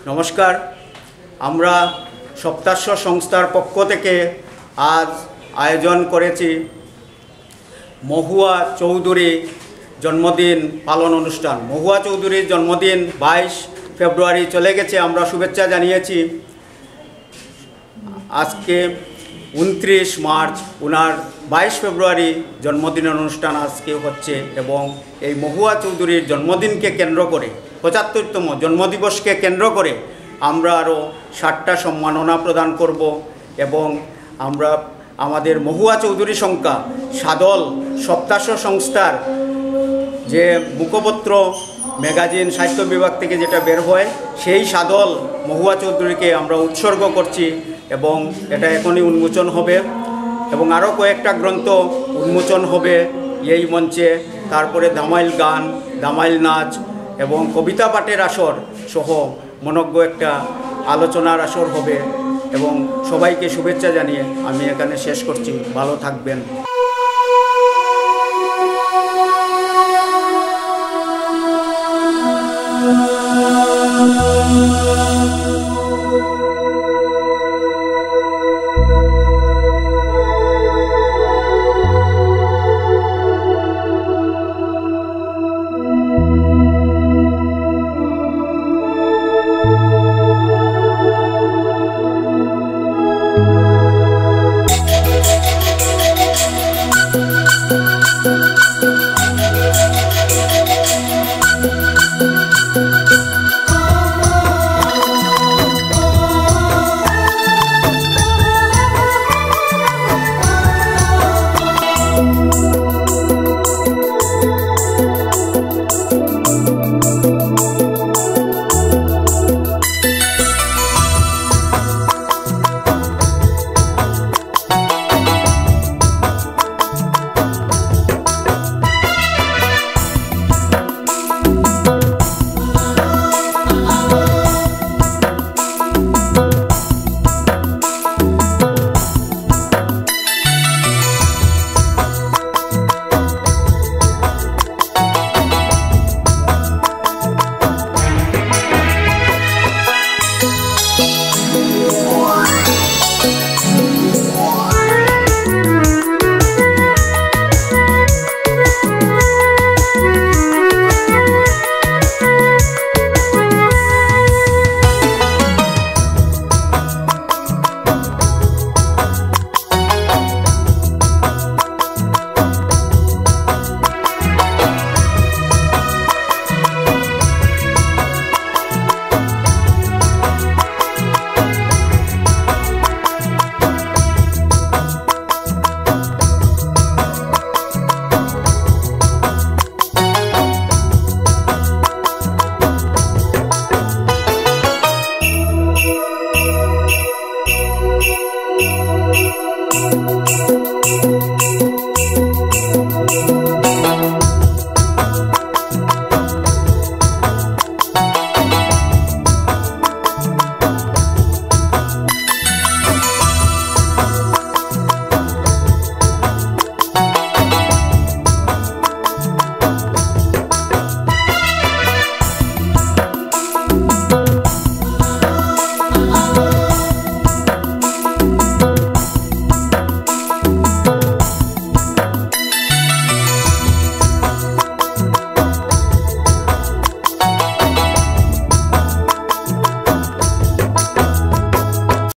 নমস্কার। আমরা সপ্তাশ্য সংস্থার পক্ষ থেকে আজ আয়োজন করেছি মহুয়া চৌধুরী জন্মদিন পালন অনুষ্ঠান। মহুয়া চৌধুরীর জন্মদিন 22 ফেব্রুয়ারি চলে গেছে, আমরা শুভেচ্ছা জানিয়েছি। আজকে 29 মার্চ, ওনার 22 ফেব্রুয়ারি জন্মদিনের অনুষ্ঠান আজকে হচ্ছে এবং এই মহুয়া চৌধুরীর জন্মদিনকে কেন্দ্র করে 75তম জন্মদিবসকে কেন্দ্র করে আমরা আরও 60টা সম্মাননা প্রদান করব এবং আমরা আমাদের মহুয়া চৌধুরী সংখ্যা সাদল সপ্তাশ্য সংস্থার যে মুখপত্র ম্যাগাজিন সাহিত্য বিভাগ থেকে যেটা বের হয় সেই সাদল মহুয়া চৌধুরীকে আমরা উৎসর্গ করছি এবং এটা এখনই উন্মোচন হবে এবং আরও কয়েকটা গ্রন্থ উন্মোচন হবে এই মঞ্চে। তারপরে দামাইল গান, দামাইল নাচ এবং কবিতা পাঠের আসর সহ মনজ্ঞ একটা আলোচনার আসর হবে এবং সবাইকে শুভেচ্ছা জানিয়ে আমি এখানে শেষ করছি। ভালো থাকবেন।